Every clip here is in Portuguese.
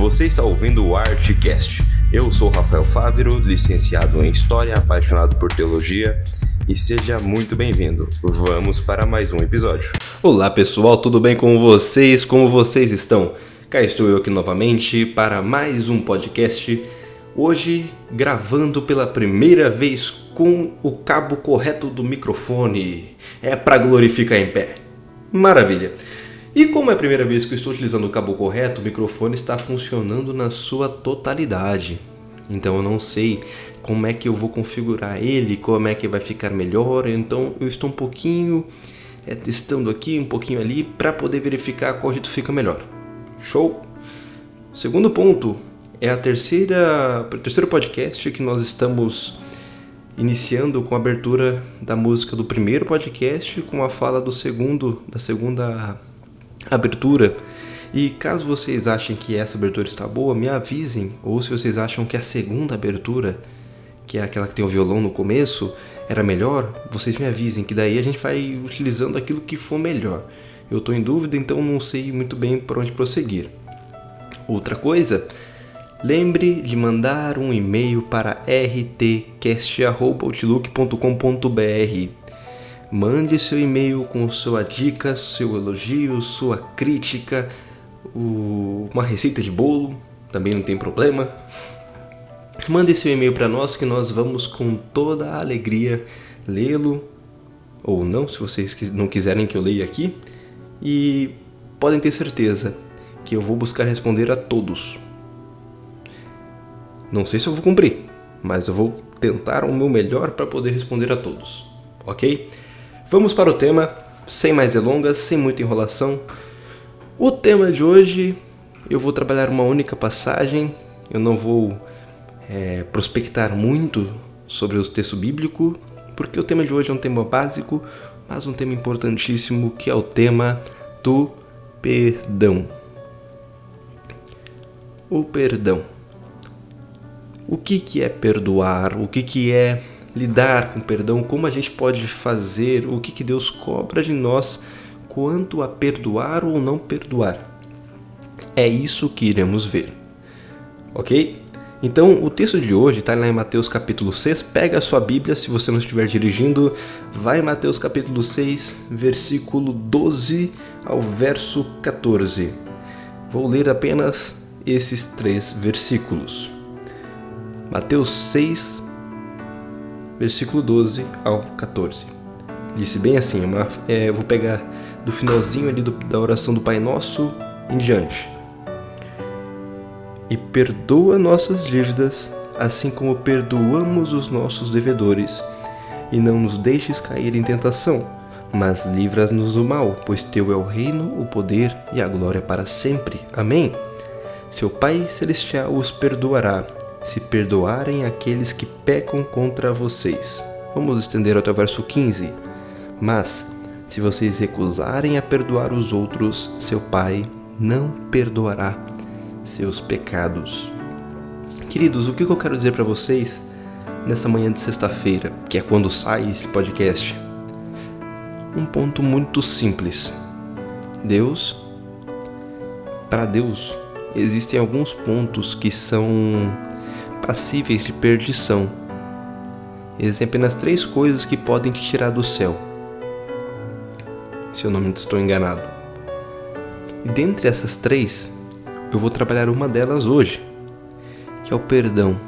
Você está ouvindo o Artcast. Eu sou Rafael Fávero, licenciado em História, apaixonado por Teologia, e seja muito bem-vindo. Vamos para mais um episódio. Olá pessoal, tudo bem com vocês? Como vocês estão? Cá estou eu aqui novamente para mais um podcast. Hoje gravando pela primeira vez com o cabo correto do microfone. É para glorificar em pé. Maravilha! E como é a primeira vez que eu estou utilizando o cabo correto, o microfone está funcionando na sua totalidade. Então eu não sei como é que eu vou configurar ele, como é que vai ficar melhor. Então eu estou um pouquinho testando aqui, um pouquinho ali, para poder verificar qual jeito fica melhor. Show? Segundo ponto, é o terceiro podcast que nós estamos iniciando com a abertura da música do primeiro podcast, com a fala da segunda abertura. E caso vocês achem que essa abertura está boa, me avisem. Ou se vocês acham que a segunda abertura, que é aquela que tem o violão no começo, era melhor, vocês me avisem, que daí a gente vai utilizando aquilo que for melhor. Eu estou em dúvida, então não sei muito bem por onde prosseguir. Outra coisa, lembre de mandar um e-mail para rtcast@outlook.com.br. Mande seu e-mail com sua dica, seu elogio, sua crítica, uma receita de bolo, também não tem problema. Mande seu e-mail para nós que nós vamos com toda a alegria lê-lo, ou não, se vocês não quiserem que eu leia aqui. E podem ter certeza que eu vou buscar responder a todos. Não sei se eu vou cumprir, mas eu vou tentar o meu melhor para poder responder a todos, ok? Vamos para o tema, sem mais delongas, sem muita enrolação. O tema de hoje, eu vou trabalhar uma única passagem, eu não vou prospectar muito sobre o texto bíblico, porque o tema de hoje é um tema básico, mas um tema importantíssimo, que é o tema do perdão. O perdão. O que é perdoar? O que é lidar com perdão? Como a gente pode fazer? O que Deus cobra de nós quanto a perdoar ou não perdoar? É isso que iremos ver, ok? Então, o texto de hoje está lá em Mateus capítulo 6. Pega a sua Bíblia, se você não estiver dirigindo, vai em Mateus capítulo 6, versículo 12 ao verso 14. Vou ler apenas esses 3 versículos. Mateus 6, versículo 12 ao 14. Disse bem assim, eu vou pegar do finalzinho ali da oração do Pai Nosso em diante. E perdoa nossas dívidas, assim como perdoamos os nossos devedores. E não nos deixes cair em tentação, mas livra-nos do mal, pois teu é o reino, o poder e a glória para sempre. Amém? Seu Pai Celestial os perdoará, se perdoarem aqueles que pecam contra vocês. Vamos estender até o verso 15. Mas, se vocês recusarem a perdoar os outros, seu Pai não perdoará seus pecados. Queridos, o que eu quero dizer para vocês nessa manhã de sexta-feira, que é quando sai esse podcast? Um ponto muito simples. Para Deus, existem alguns pontos que são passíveis de perdição. Existem apenas 3 coisas que podem te tirar do céu, se eu não estou enganado. E dentre essas 3, eu vou trabalhar uma delas hoje, que é o perdão.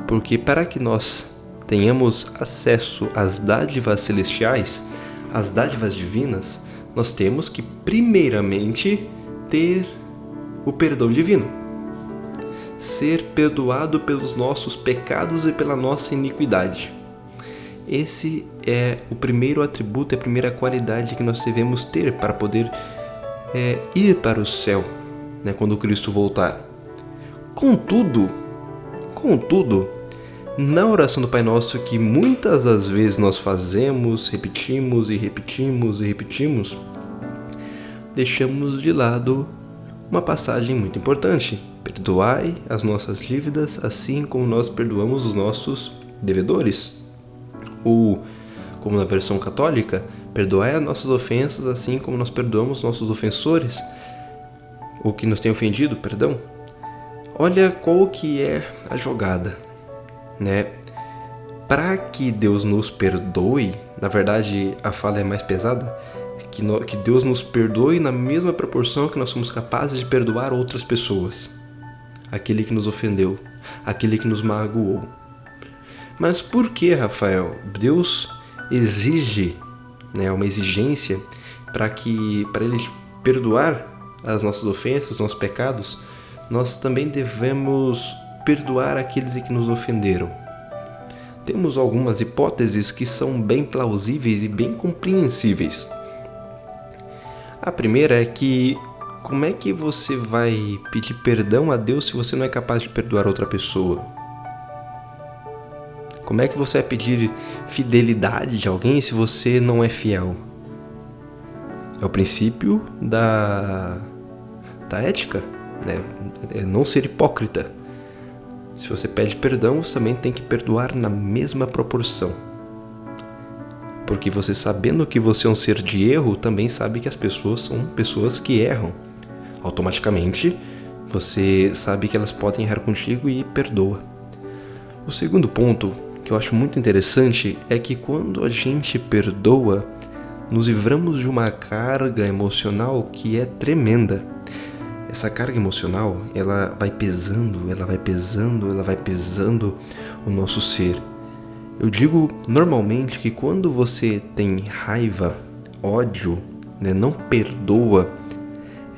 Porque para que nós tenhamos acesso às dádivas celestiais, às dádivas divinas, nós temos que primeiramente ter o perdão divino. Ser perdoado pelos nossos pecados e pela nossa iniquidade. Esse é o primeiro atributo, a primeira qualidade que nós devemos ter para poder ir para o céu, quando Cristo voltar. Contudo, na oração do Pai Nosso, que muitas das vezes nós fazemos, repetimos, deixamos de lado uma passagem muito importante. Perdoai as nossas dívidas, assim como nós perdoamos os nossos devedores. Ou, como na versão católica, perdoai as nossas ofensas, assim como nós perdoamos nossos ofensores. ou que nos tem ofendido, perdão, olha qual que é a jogada, né? Para que Deus nos perdoe, na verdade a fala é mais pesada, que Deus nos perdoe na mesma proporção que nós somos capazes de perdoar outras pessoas. Aquele que nos ofendeu, aquele que nos magoou. Mas por que, Rafael, Deus exige, né, uma exigência para Ele perdoar as nossas ofensas, os nossos pecados, nós também devemos perdoar aqueles que nos ofenderam? Temos algumas hipóteses que são bem plausíveis e bem compreensíveis. A primeira é que como é que você vai pedir perdão a Deus se você não é capaz de perdoar outra pessoa? Como é que você vai pedir fidelidade de alguém se você não é fiel? É o princípio da ética, né? É não ser hipócrita. Se você pede perdão, você também tem que perdoar na mesma proporção. Porque você, sabendo que você é um ser de erro, também sabe que as pessoas são pessoas que erram. Automaticamente, você sabe que elas podem errar contigo e perdoa. O segundo ponto, que eu acho muito interessante, é que quando a gente perdoa, nos livramos de uma carga emocional que é tremenda. Essa carga emocional, ela vai pesando o nosso ser. Eu digo normalmente que quando você tem raiva, ódio, né, não perdoa,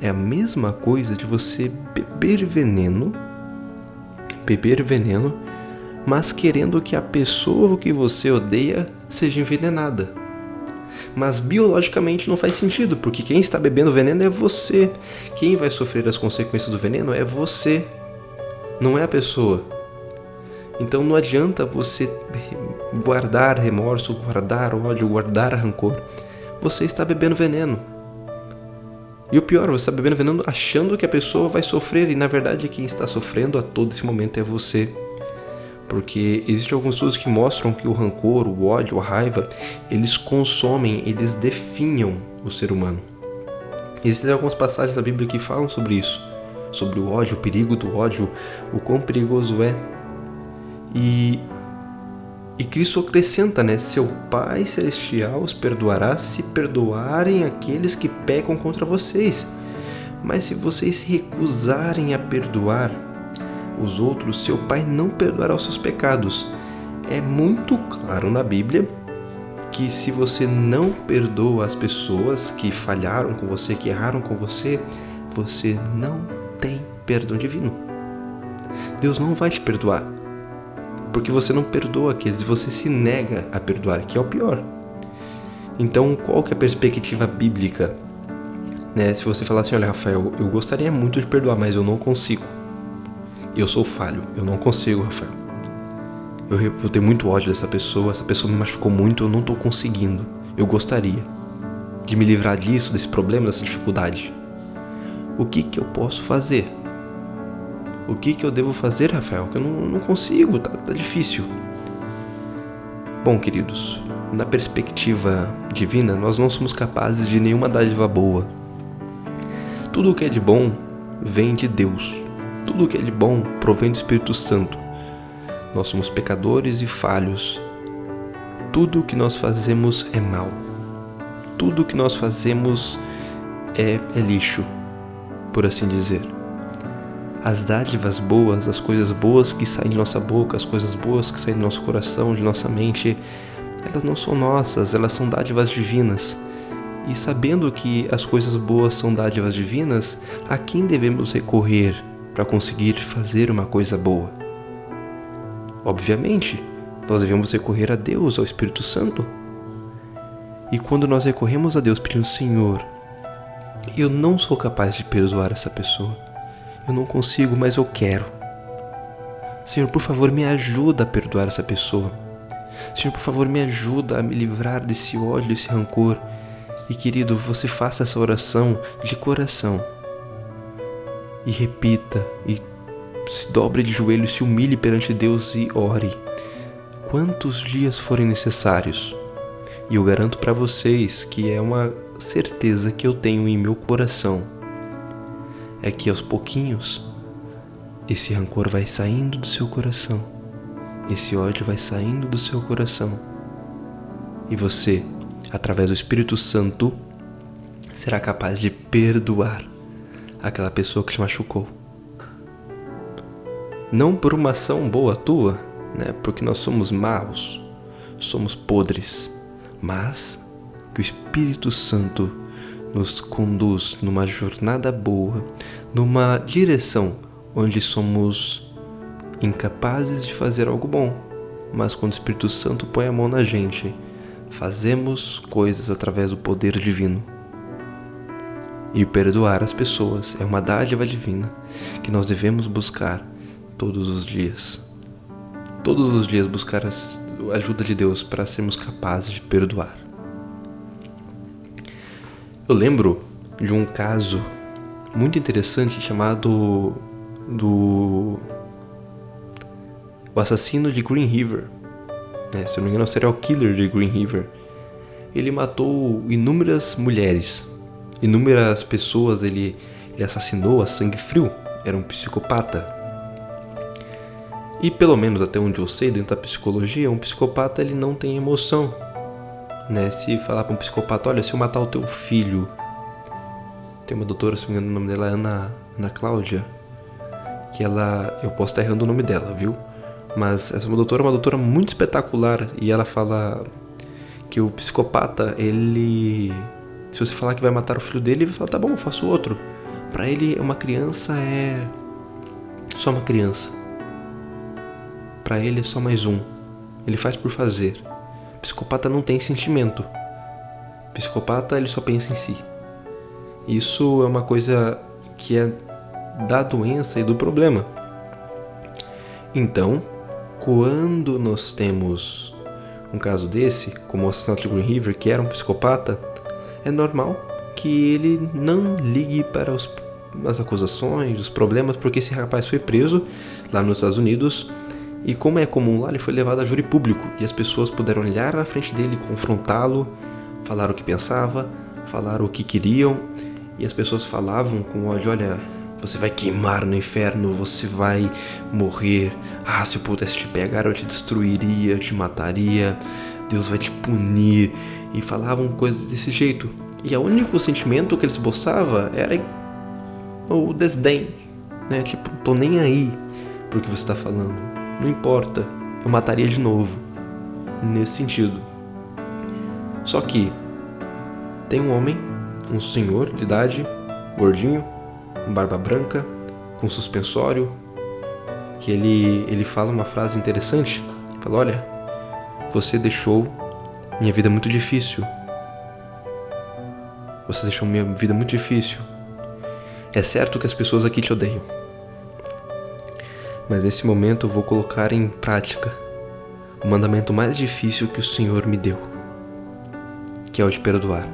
é a mesma coisa de você beber veneno, mas querendo que a pessoa que você odeia seja envenenada. Mas biologicamente não faz sentido, porque quem está bebendo veneno é você. Quem vai sofrer as consequências do veneno é você, não é a pessoa. Então não adianta você guardar remorso, guardar ódio, guardar rancor. Você está bebendo veneno. E o pior, você está bebendo veneno achando que a pessoa vai sofrer, e na verdade quem está sofrendo a todo esse momento é você. Porque existem alguns estudos que mostram que o rancor, o ódio, a raiva, eles consomem, eles definham o ser humano. Existem algumas passagens da Bíblia que falam sobre isso, sobre o ódio, o perigo do ódio, o quão perigoso é. E Cristo acrescenta, né? Seu Pai Celestial os perdoará se perdoarem aqueles que pecam contra vocês. Mas se vocês se recusarem a perdoar os outros, seu Pai não perdoará os seus pecados. É muito claro na Bíblia que se você não perdoa as pessoas que falharam com você, que erraram com você, você não tem perdão divino. Deus não vai te perdoar, porque você não perdoa aqueles e você se nega a perdoar, que é o pior. Então, qual que é a perspectiva bíblica? Né? Se você falar assim, olha, Rafael, eu gostaria muito de perdoar, mas eu não consigo. Eu sou falho, eu não consigo, Rafael. Eu tenho muito ódio dessa pessoa me machucou muito, eu não estou conseguindo. Eu gostaria de me livrar disso, desse problema, dessa dificuldade. O que eu posso fazer? O que eu devo fazer, Rafael? Que eu não consigo, tá difícil. Bom, queridos, na perspectiva divina, nós não somos capazes de nenhuma dádiva boa. Tudo o que é de bom vem de Deus. Tudo o que é de bom provém do Espírito Santo. Nós somos pecadores e falhos. Tudo o que nós fazemos é mal. Tudo o que nós fazemos é lixo, por assim dizer. As dádivas boas, as coisas boas que saem de nossa boca, as coisas boas que saem do nosso coração, de nossa mente, elas não são nossas, elas são dádivas divinas. E sabendo que as coisas boas são dádivas divinas, a quem devemos recorrer para conseguir fazer uma coisa boa? Obviamente, nós devemos recorrer a Deus, ao Espírito Santo. E quando nós recorremos a Deus pedindo, Senhor, eu não sou capaz de perdoar essa pessoa. Eu não consigo, mas eu quero. Senhor, por favor, me ajuda a perdoar essa pessoa. Senhor, por favor, me ajuda a me livrar desse ódio, desse rancor. E querido, você faça essa oração de coração. E repita, e se dobre de joelhos, se humilhe perante Deus e ore. Quantos dias forem necessários. E eu garanto para vocês que é uma certeza que eu tenho em meu coração. é que aos pouquinhos esse rancor vai saindo do seu coração, esse ódio vai saindo do seu coração, e você, através do Espírito Santo, será capaz de perdoar aquela pessoa que te machucou. Não por uma ação boa tua, né? Porque nós somos maus, somos podres, mas que o Espírito Santo nos conduz numa jornada boa, numa direção onde somos incapazes de fazer algo bom, mas quando o Espírito Santo põe a mão na gente, fazemos coisas através do poder divino. E perdoar as pessoas é uma dádiva divina que nós devemos buscar todos os dias. Todos os dias buscar a ajuda de Deus para sermos capazes de perdoar. Eu lembro de um caso muito interessante chamado o assassino de Green River. Se eu não me engano, o serial killer de Green River. Ele matou inúmeras mulheres, inúmeras pessoas, ele assassinou a sangue frio, era um psicopata. E pelo menos até onde eu sei, dentro da psicologia, um psicopata ele não tem emoção. Se falar para um psicopata, olha, se eu matar o teu filho, tem uma doutora, se não me engano, o nome dela é Ana Cláudia, que eu posso estar errando o nome dela, viu? Mas essa é uma doutora muito espetacular, e ela fala que o psicopata, se você falar que vai matar o filho dele, ele vai falar, tá bom, eu faço outro. Pra ele, uma criança é só uma criança. Pra ele é só mais um. Ele faz por fazer. O psicopata não tem sentimento. O psicopata, ele só pensa em si. Isso é uma coisa que é da doença e do problema. Então, quando nós temos um caso desse, como o assassinato de Green River, que era um psicopata, é normal que ele não ligue para as acusações, os problemas, porque esse rapaz foi preso lá nos Estados Unidos, e como é comum lá, ele foi levado a júri público, e as pessoas puderam olhar na frente dele, confrontá-lo, falar o que pensava, falar o que queriam, e as pessoas falavam com ódio, olha, você vai queimar no inferno, você vai morrer, se eu pudesse te pegar eu te destruiria, eu te mataria, Deus vai te punir, e falavam coisas desse jeito. E o único sentimento que ele esboçava era o desdém, tipo, tô nem aí pro que você tá falando, não importa, eu mataria de novo, nesse sentido. Só que tem um homem, um senhor de idade, gordinho, com barba branca, com suspensório, que ele fala uma frase interessante, ele fala, olha, você deixou minha vida muito difícil. Você deixou minha vida muito difícil. É certo que as pessoas aqui te odeiam, mas nesse momento eu vou colocar em prática o mandamento mais difícil que o Senhor me deu, que é o de perdoar.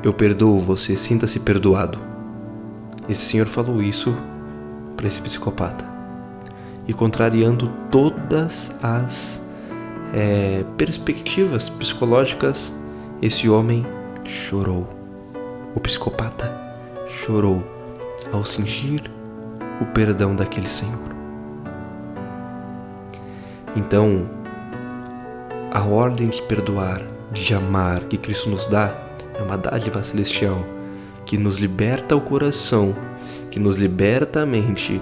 Eu perdoo você, sinta-se perdoado. Esse senhor falou isso para esse psicopata. E contrariando todas as perspectivas psicológicas, esse homem chorou. O psicopata chorou ao sentir o perdão daquele senhor. Então, a ordem de perdoar, de amar que Cristo nos dá é uma dádiva celestial que nos liberta o coração, que nos liberta a mente,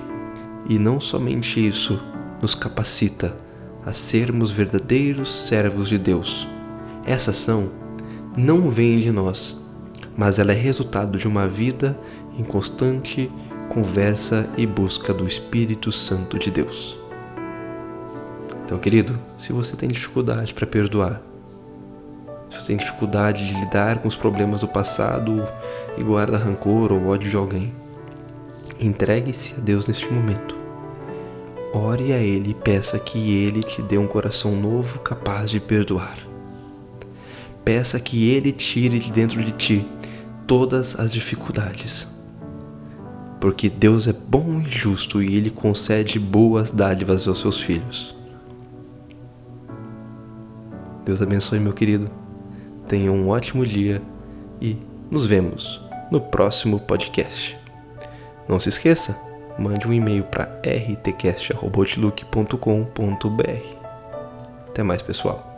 e não somente isso, nos capacita a sermos verdadeiros servos de Deus. Essa ação não vem de nós, mas ela é resultado de uma vida em constante conversa e busca do Espírito Santo de Deus. Então, querido, se você tem dificuldade para perdoar, se você tem dificuldade de lidar com os problemas do passado e guarda rancor ou ódio de alguém, entregue-se a Deus neste momento. Ore a Ele e peça que Ele te dê um coração novo capaz de perdoar. Peça que Ele tire de dentro de ti todas as dificuldades. Porque Deus é bom e justo e Ele concede boas dádivas aos seus filhos. Deus abençoe, meu querido. Tenha um ótimo dia e nos vemos no próximo podcast. Não se esqueça, mande um e-mail para rtcast@outlook.com.br. Até mais, pessoal.